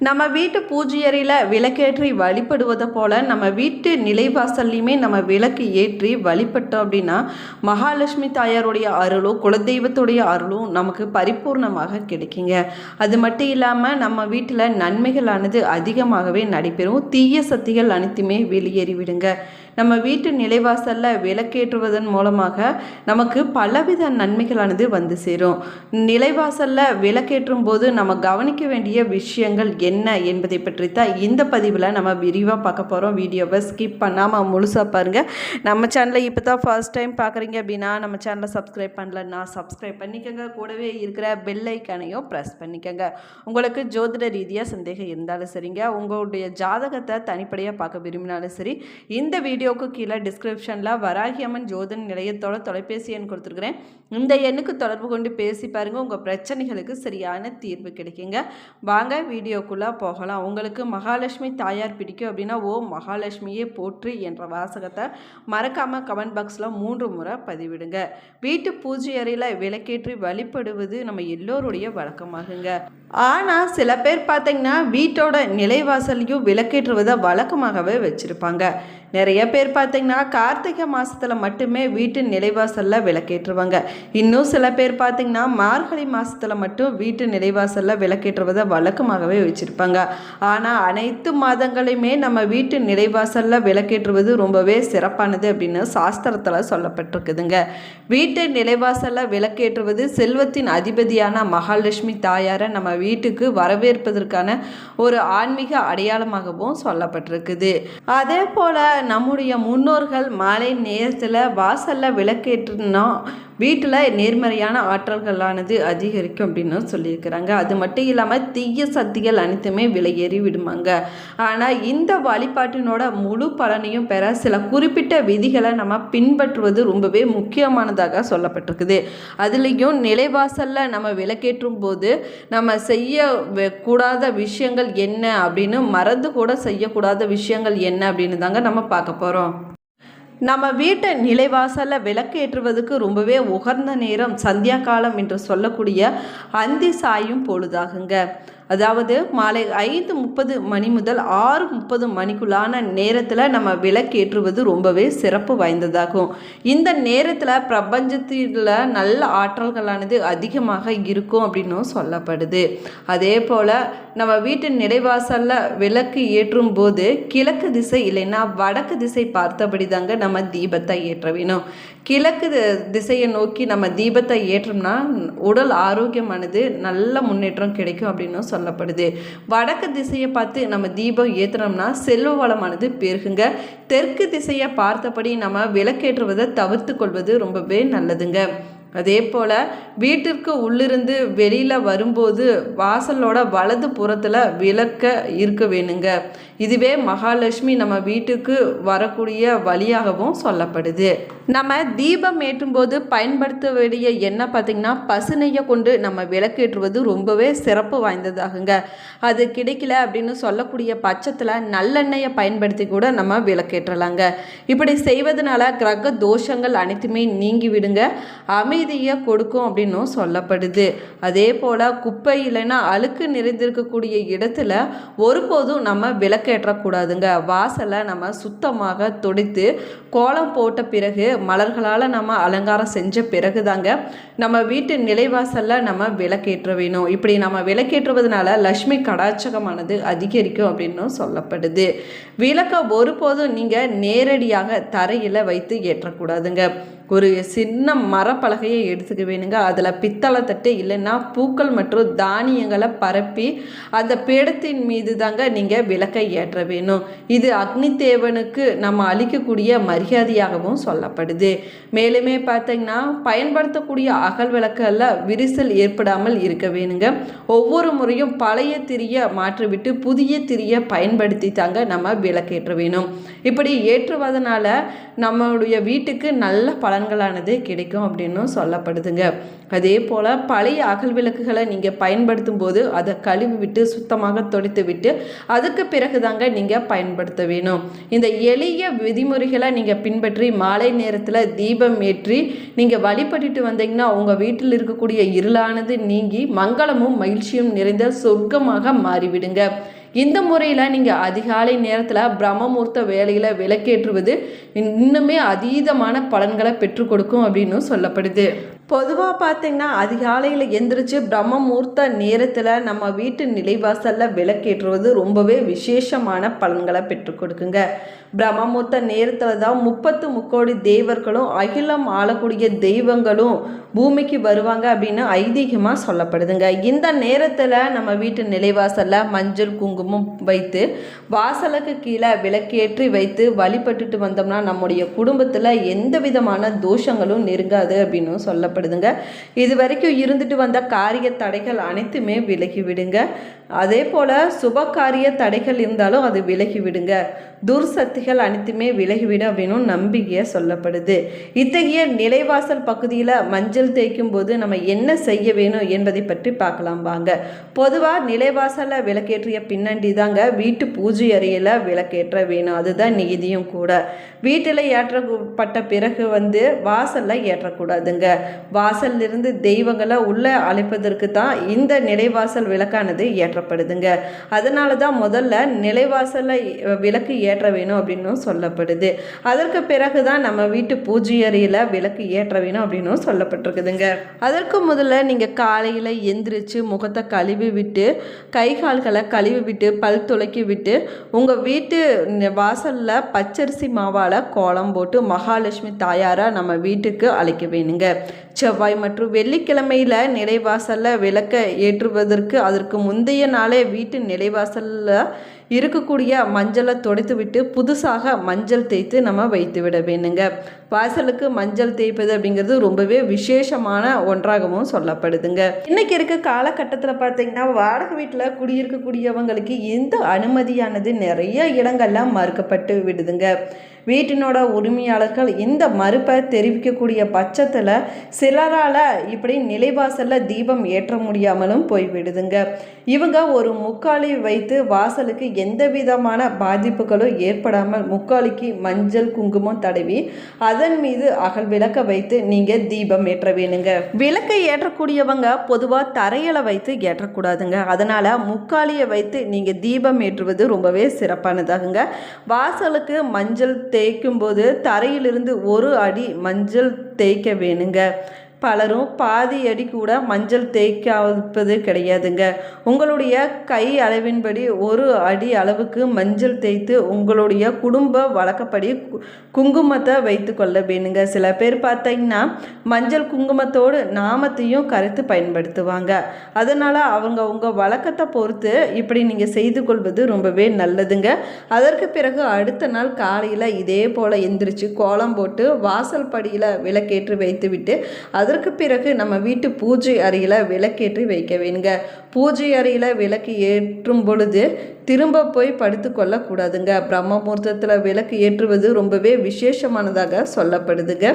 நம்ம வீட்டு பூஜை அறையில் விளக்கேற்றி வழிபடுவதை போல் நம்ம வீட்டு நிலைவாசல்லையுமே நம்ம விளக்கு ஏற்றி வழிபட்டோம் அப்படின்னா மகாலட்சுமி தாயாருடைய அருளும் குலதெய்வத்துடைய அருளும் நமக்கு பரிபூர்ணமாக கிடைக்குங்க. அது மட்டும் இல்லாமல் நம்ம வீட்டில் நன்மைகளானது அதிகமாகவே நடைபெறும். தீய சக்திகள் அனைத்துமே வெளியேறிவிடுங்க. நம்ம வீட்டு நிலைவாசலில் விளக்கேற்றுவதன் மூலமாக நமக்கு பலவித நன்மைகளானது வந்து சேரும். நிலைவாசலில் விளக்கேற்றும் போது நம்ம கவனிக்க வேண்டிய விஷயங்கள் என்ன என்பதை பற்றி தான் இந்த பதிவில் நம்ம விரிவாக பார்க்க போகிறோம். வீடியோவை ஸ்கிப் பண்ணாமல் முழுசாக பாருங்கள். நம்ம சேனலை இப்போ தான் ஃபர்ஸ்ட் டைம் பார்க்குறீங்க அப்படின்னா நம்ம சேனலை சப்ஸ்கிரைப் பண்ணலன்னா சப்ஸ்கிரைப் பண்ணிக்கோங்க. கூடவே இருக்கிற பெல் ஐக்கானையும் ப்ரெஸ் பண்ணிக்கோங்க. உங்களுக்கு ஜோதிட ரீதியாக சந்தேகம் இருந்தாலும் சரிங்க, உங்களுடைய ஜாதகத்தை தனிப்படையாக பார்க்க விரும்பினாலும் சரி, இந்த வீடியோவுக்கு கீழே டிஸ்கிரிப்ஷனில் வராகி அம்மன் ஜோதிட நிலையத்தோட தொலைபேசி எண் கொடுத்துருக்குறேன். இந்த எண்ணுக்கு தொடர்பு கொண்டு பேசி பாருங்கள். உங்கள் பிரச்சனைகளுக்கு சரியான தீர்வு கிடைக்குங்க. வாங்க வீடியோக்குள்ளே போகலாம். உங்களுக்கு மகாலட்சுமி தாயார் பிடிக்கும் அப்படின்னா ஓ மகாலட்சுமியே போற்றி என்ற வாசகத்தை மறக்காமல் கமெண்ட் பாக்ஸில் 3 முறை பதிவிடுங்க. வீட்டு பூஜை அறையில் விளக்கேற்றி வழிபடுவது நம்ம எல்லோருடைய வழக்கமாகுங்க. ஆனால் சில பேர் பார்த்தீங்கன்னா வீட்டோட நிலைவாசலையும் விளக்கேற்றுவதை வழக்கமாகவே வச்சுருப்பாங்க. நிறைய பேர் பார்த்தீங்கன்னா கார்த்திகை மாதத்தில் மட்டுமே வீட்டு நிலைவாசலில் விளக்கேற்றுவாங்க. இன்னும் சில பேர் பார்த்தீங்கன்னா மார்கழி மாதத்தில் மட்டும் வீட்டு நிலைவாசலில் விளக்கேற்றுவதை வழக்கமாகவே வச்சுருப்பாங்க. ஆனால் அனைத்து மாதங்களையுமே நம்ம வீட்டு நிலைவாசலில் விளக்கேற்றுவது ரொம்பவே சிறப்பானது அப்படின்னு சாஸ்திரத்தில் சொல்லப்பட்டிருக்குதுங்க. வீட்டு நிலைவாசலில் விளக்கேற்றுவது செல்வத்தின் அதிபதியான மகாலட்சுமி தாயாரை நம்ம வீட்டுக்கு வரவேற்பதற்கான ஒரு ஆன்மீக அடையாளமாகவும் சொல்லப்பட்டிருக்குது. அதே போல் நம்முடைய முன்னோர்கள் மாலை நேரத்தில் வாசலில் விளக்கேற்றினா வீட்டில் நேர்மறையான ஆற்றல்களானது அதிகரிக்கும் அப்படின்னு சொல்லியிருக்கிறாங்க. அது மட்டும் இல்லாமல் தீய சக்திகள் அனைத்துமே விலையேறி விடுமாங்க. ஆனால் இந்த வழிபாட்டினோட முழு பலனையும் பெற சில குறிப்பிட்ட விதிகளை நம்ம பின்பற்றுவது ரொம்பவே முக்கியமானதாக சொல்லப்பட்டிருக்குது. அதுலேயும் நிலைவாசலில் நம்ம விளக்கேற்றும் போது நம்ம செய்யக்கூடாத விஷயங்கள் என்ன அப்படின்னு மறந்து கூட செய்யக்கூடாத விஷயங்கள் என்ன அப்படின்னு தாங்க நம்ம பார்க்க போகிறோம். நம்ம வீட்டை நிலைவாசலில் விளக்கு ஏற்றுவதற்கு ரொம்பவே உகந்த நேரம் சந்தியா காலம் என்று சொல்லக்கூடிய அந்தி சாயும் பொழுதாகுங்க. அதாவது மாலை 5:30 மணி முதல் 6:30 மணிக்குள்ளான நேரத்தில் நம்ம விளக்கேற்றுவது ரொம்பவே சிறப்பு வாய்ந்ததாகும். இந்த நேரத்தில் பிரபஞ்சத்தில் நல்ல ஆற்றல்களானது அதிகமாக இருக்கும் அப்படின்னும் சொல்லப்படுது. அதே போல் நம்ம வீட்டு நிலைவாசலில் விளக்கு ஏற்றும் போது கிழக்கு திசை இல்லைன்னா வடக்கு திசை பார்த்தபடி தாங்க நம்ம தீபத்தை ஏற்ற வேணும். கிழக்கு திசையை நோக்கி நம்ம தீபத்தை ஏற்றோம்னா உடல் ஆரோக்கியமானது நல்ல முன்னேற்றம் கிடைக்கும் அப்படின்னு சொல்லப்படுது. வடக்கு திசையை பார்த்து நம்ம தீபம் ஏற்றினோம்னா செல்வ வளமானது பெருகுங்க. தெற்கு திசையை பார்த்தபடி நம்ம விளக்கேற்றுவதை தவிர்த்து கொள்வது ரொம்பவே நல்லதுங்க. அதே போல் வீட்டிற்கு உள்ளிருந்து வெளியில் வரும்போது வாசலோட வலது புறத்தில் விளக்க இருக்க வேணுங்க. இதுவே மகாலட்சுமி நம்ம வீட்டுக்கு வரக்கூடிய வழியாகவும் சொல்லப்படுது. நம்ம தீபம் ஏற்றும்போது பயன்படுத்த வேண்டிய எண்ணெய் பார்த்திங்கன்னா பசுநெய்யை கொண்டு நம்ம விளக்கேற்றுவது ரொம்பவே சிறப்பு வாய்ந்ததாகுங்க. அது கிடைக்கல அப்படின்னு சொல்லக்கூடிய பட்சத்தில் நல்லெண்ணெயை பயன்படுத்தி கூட நம்ம விளக்கேற்றலாங்க. இப்படி செய்வதனால கிரக தோஷங்கள் அனைத்துமே நீங்கி விடுங்க, அமைதியை கொடுக்கும் அப்படின்னும் சொல்லப்படுது. அதே போல் குப்பை இல்லைன்னா அழுக்கு நிறைந்திருக்கக்கூடிய இடத்துல ஒருபோதும் நம்ம விளக்கேற்றக்கூடாதுங்க. வாசலை நம்ம சுத்தமாக துடைத்து கோலம் போட்ட பிறகு மலர்களால் நம்ம அலங்காரம் செஞ்ச பிறகு தாங்க நம்ம வீட்டு நிலைவாசலில் நம்ம விளக்கேற்ற வேணும். இப்படி நம்ம விளக்கேற்றுவதனால லக்ஷ்மி கடாட்சகமானது அதிகரிக்கும் அப்படின்னு சொல்லப்படுது. விளக்க ஒருபோதும் நீங்கள் நேரடியாக தரையில் வைத்து ஏற்றக்கூடாதுங்க. ஒரு சின்ன மரப்பலகையை எடுத்துக்க வேணுங்க. அதில் பித்தளை தட்டு இல்லைன்னா பூக்கள் மற்றும் தானியங்களை பரப்பி அந்த பீடத்தின் மீது தாங்க நீங்கள் விளக்கை ஏற்ற வேணும். இது அக்னி தேவனுக்கு நம்ம அளிக்கக்கூடிய மரியாதையாகவும் சொல்லப்படுது. மேலுமே பார்த்தீங்கன்னா பயன்படுத்தக்கூடிய அகல் விளக்கில் விரிசல் ஏற்படாமல் இருக்க வேணுங்க. ஒவ்வொரு முறையும் பழைய திரியை மாற்றிவிட்டு புதிய திரியை பயன்படுத்தி தாங்க நம்ம விளக்கேற்ற வேணும். இப்படி ஏற்றுவதனால நம்மளுடைய வீட்டுக்கு நல்ல பலன் பலன்களானது கிடைக்கும் அப்படின்னு சொல்லப்படுதுங்க. அதே போல் பழைய அகல் விளக்குகளை நீங்கள் பயன்படுத்தும் போது அதை கழுவி விட்டு சுத்தமாக துடைத்து விட்டு அதுக்கு பிறகு தாங்க நீங்கள் பயன்படுத்த வேணும். இந்த எளிய விதிமுறைகளை நீங்கள் பின்பற்றி மாலை நேரத்தில் தீபம் ஏற்றி நீங்கள் வழிபட்டுட்டு வந்தீங்கன்னா உங்கள் வீட்டில் இருக்கக்கூடிய இருளானது நீங்கி மங்களமும் மகிழ்ச்சியும் நிறைந்த சொர்க்கமாக மாறிவிடுங்க. இந்த முறையில் நீங்கள் அதிகாலை நேரத்தில் பிரம்ம முகூர்த்த வேலையில் விளக்கேற்றுவது இன்னுமே அதீதமான பலன்களை பெற்றுக் கொடுக்கும் அப்படின்னு சொல்லப்படுது. பொதுவாக பார்த்தீங்கன்னா அதிகாலையில் எந்திரிச்சு பிரம்ம முகூர்த்த நேரத்தில் நம்ம வீட்டு நிலைவாசலில் விளக்கேற்றுவது ரொம்பவே விசேஷமான பலன்களை பெற்றுக் கொடுக்குங்க. பிரம்ம முகூர்த்த நேரத்தில் தான் 30 முக்கோடி தேவர்களும் அகிலம் ஆளக்கூடிய தெய்வங்களும் பூமிக்கு வருவாங்க அப்படின்னு ஐதீகமாக சொல்லப்படுதுங்க. இந்த நேரத்தில் நம்ம வீட்டு நிலைவாசலில் மஞ்சள் குங்குமம் வைத்து வாசலுக்கு கீழே விளக்கேற்றி வைத்து வழிபட்டுட்டு வந்தோம்னா நம்முடைய குடும்பத்தில் எந்த விதமான தோஷங்களும் நெருங்காது அப்படின்னு சொல்லப்படுதுங்க. இது வரைக்கும் இருந்துட்டு வந்த காரிய தடைகள் அனைத்துமே விலகி விடுங்க. அதே போல் சுப காரிய தடைகள் இருந்தாலும் அது விலகி விடுங்க. துர்சக்திகள் அனைத்துமே விலகிவிடும் அப்படின்னு நம்பிக்கையாக சொல்லப்படுது. இத்தகைய நிலைவாசல் பகுதியில் மஞ்சள் தேய்க்கும் போது நம்ம என்ன செய்ய வேணும் என்பதை பற்றி பார்க்கலாம் வாங்க. பொதுவாக நிலைவாசலில் விளக்கேற்றிய பின்னாடி தாங்க வீட்டு பூஜை அறையில் விளக்கேற்ற வேணும். அதுதான் நீதியும் கூட. வீட்டில் ஏற்றப்பட்ட பிறகு வாசலில் ஏற்றக்கூடாதுங்க. வாசலிருந்து தெய்வங்களை உள்ளே அழைப்பதற்கு தான் இந்த நிலைவாசல் விளக்கானது ஏற்றப்படுதுங்க. அதனால தான் முதல்ல நிலைவாசலில் விளக்கு ஏற்ற வேணும் அப்படின்னு சொல்லப்படுது. அதற்கு பிறகு தான் நம்ம வீட்டு பூஜை அறையில் விளக்கு ஏற்ற வேணும் அப்படின்னு சொல்லப்பட்டிருக்குதுங்க. அதற்கு முதல்ல நீங்கள் காலையில் எந்திரிச்சு முகத்தை கழுவி விட்டு கை கால்களை கழுவி விட்டு பல் துளக்கி விட்டு உங்கள் வீட்டு வாசலில் பச்சரிசி மாவால் கோலம் போட்டு மகாலட்சுமி தாயாரை நம்ம வீட்டுக்கு அழைக்க வேணுங்க. செவ்வாய் மற்றும் வெள்ளிக்கிழமையில் நிலைவாசலில் விளக்க ஏற்றுவதற்கு அதற்கு முந்தைய நாளே வீட்டு நிலைவாசலில் இருக்கக்கூடிய மஞ்சளை துடைத்து விட்டு புதுசாக மஞ்சள் தேய்த்து நம்ம வைத்து விட வேணுங்க. வாசலுக்கு மஞ்சள் தேய்ப்பது அப்படிங்கிறது ரொம்பவே விசேஷமான ஒன்றாகவும் சொல்லப்படுதுங்க. இன்னைக்கு இருக்க காலகட்டத்தில் பார்த்தீங்கன்னா வாடகை வீட்டில் குடியிருக்கக்கூடியவங்களுக்கு இந்த அனுமதியானது நிறைய இடங்கள்ல மறுக்கப்பட்டு விடுதுங்க. வீட்டினோட உரிமையாளர்கள் இந்த மறுப்பை தெரிவிக்கக்கூடிய பட்சத்தில் சிலரால் இப்படி நிலைவாசலில் தீபம் ஏற்ற முடியாமலும் போய்விடுதுங்க. இவங்க ஒரு முக்காலி வைத்து வாசலுக்கு எந்த விதமான பாதிப்புகளும் ஏற்படாமல் முக்காலிக்கு மஞ்சள் குங்குமம் தடவி அதன் மீது அகல் விளக்க வைத்து நீங்கள் தீபம் ஏற்ற வேணுங்க. விளக்கை ஏற்றக்கூடியவங்க பொதுவாக தரையில் வைத்து ஏற்றக்கூடாதுங்க. அதனால் முக்காலியை வைத்து நீங்கள் தீபம் ஏற்றுவது ரொம்பவே சிறப்பானதாகுங்க. வாசலுக்கு மஞ்சள் தேய்க்கும் போது தரையிலிருந்து 1 அடி மஞ்சள் தேய்க்க வேணுங்க. பலரும் பாதி அடி கூட மஞ்சள் தேய்க்காவது கிடையாதுங்க. உங்களுடைய கை அளவின்படி 1 அடி அளவுக்கு மஞ்சள் தேய்த்து உங்களுடைய குடும்ப வழக்கப்படி குங்குமத்தை வைத்து கொள்ள வேணுங்க. சில பேர் பார்த்தீங்கன்னா மஞ்சள் குங்குமத்தோடு நாமத்தையும் கரைத்து பயன்படுத்துவாங்க. அதனால் அவங்க உங்கள் வழக்கத்தை பொறுத்து இப்படி நீங்கள் செய்து கொள்வது ரொம்பவே நல்லதுங்க. அதற்கு பிறகு அடுத்த நாள் காலையில் இதே போல் எந்திரிச்சு கோலம் போட்டு வாசல் படியில் விளக்கேற்றி வைத்து விட்டு அதற்கு பிறகு நம்ம வீட்டு பூஜை அறையில் விளக்கேற்றி வைக்க வேணுங்க. பூஜை அறையில் விளக்கு ஏற்றும் பொழுது திரும்ப போய் படுத்து கொள்ளக்கூடாதுங்க. பிரம்ம முகூர்த்தத்தில் விளக்கு ஏற்றுவது ரொம்பவே விசேஷமானதாக சொல்லப்படுதுங்க.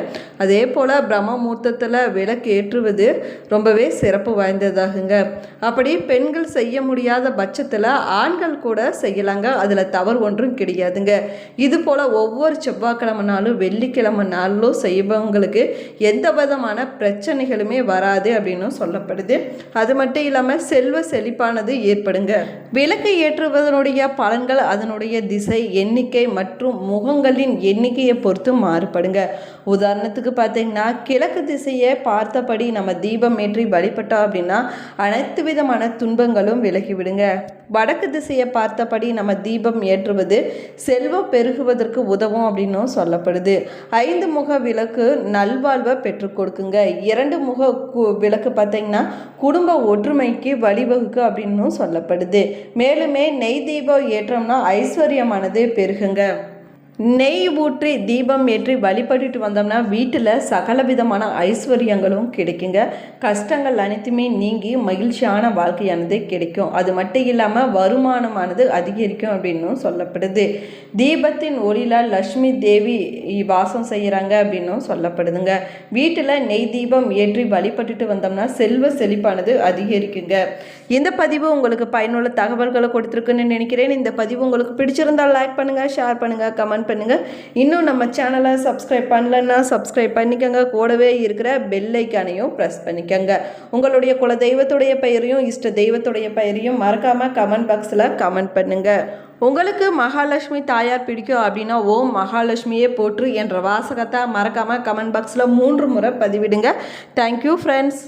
அதே போல் பிரம்ம முகூர்த்தத்தில் விளக்கு ஏற்றுவது ரொம்பவே சிறப்பு வாய்ந்ததாகுங்க. அப்படி பெண்கள் செய்ய முடியாத பட்சத்தில் ஆண்கள் கூட செய்யலாங்க. அதில் தவறு ஒன்றும் கிடையாதுங்க. இது போல் ஒவ்வொரு செவ்வாய்க்கிழமை நாளும் வெள்ளிக்கிழமை நாளும் செய்பவங்களுக்கு எந்த விதமான பிரச்சனைகளுமே வராது அப்படின்னு சொல்லப்படுது. அது மட்டும் இல்லாமல் செல்வ செழிப்பானது ஏற்படுங்க. விளக்கு ஏற்றுவதனுடைய பலன்கள் அதனுடைய திசை எண்ணிக்கை மற்றும் முகங்களின் எண்ணிக்கையை பொறுத்து மாறுபடுங்க. உதாரணத்துக்கு பார்த்தீங்கன்னா கிழக்கு திசையை பார்த்தபடி நம்ம தீபம் ஏற்றி வழிபட்டோம் அப்படின்னா அனைத்து விதமான துன்பங்களும் விலகிவிடுங்க. வடக்கு திசையை பார்த்தபடி நம்ம தீபம் ஏற்றுவது செல்வம் பெருகுவதற்கு உதவும் அப்படின்னும் சொல்லப்படுது. 5 முக விளக்கு நல்வாழ்வை பெற்றுக் கொடுக்குங்க. 2 முக விளக்கு பார்த்தீங்கன்னா குடும்ப ஒற்றுமைக்கு வழிவகுக்கு அப்படின்னும் சொல்லப்படுது. மேலுமே நெய் தீபம் ஏற்றோம்னா ஐஸ்வர்யமானது பெருகுங்க. நெய் ஊற்றி தீபம் ஏற்றி வழிபட்டுட்டு வந்தோம்னா வீட்டில் சகல விதமான ஐஸ்வர்யங்களும் கிடைக்குங்க. கஷ்டங்கள் அனைத்துமே நீங்கி மகிழ்ச்சியான வாழ்க்கையானது கிடைக்கும். அது மட்டும் இல்லாமல் வருமானமானது அதிகரிக்கும் அப்படின்னும் சொல்லப்படுது. தீபத்தின் ஒளியில் லக்ஷ்மி தேவி வாசம் செய்கிறாங்க அப்படின்னும் சொல்லப்படுதுங்க. வீட்டில் நெய் தீபம் ஏற்றி வழிபட்டுட்டு வந்தோம்னா செல்வ செழிப்பானது அதிகரிக்குங்க. இந்த பதிவு உங்களுக்கு பயனுள்ள தகவல்களை கொடுத்துருக்குன்னு நினைக்கிறேன். இந்த பதிவு உங்களுக்கு பிடிச்சிருந்தால் லைக் பண்ணுங்கள், ஷேர் பண்ணுங்கள், கமெண்ட் பண்ணுங்கள். இன்னும் நம்ம சேனலை சப்ஸ்கிரைப் பண்ணலன்னா சப்ஸ்கிரைப் பண்ணிக்கோங்க. கூடவே இருக்கிற பெல் ஐக்கானையும் ப்ரெஸ் பண்ணிக்கோங்க. உங்களுடைய குல தெய்வத்துடைய பெயரையும் இஷ்ட தெய்வத்துடைய பெயரையும் மறக்காமல் கமெண்ட் பாக்ஸில் கமெண்ட் பண்ணுங்கள். உங்களுக்கு மகாலட்சுமி தாயார் பிடிக்கும் அப்படின்னா ஓம் மகாலட்சுமியே போற்று என்ற வாசகத்தை மறக்காமல் கமெண்ட் பாக்ஸில் 3 முறை பதிவிடுங்க. Thank you friends.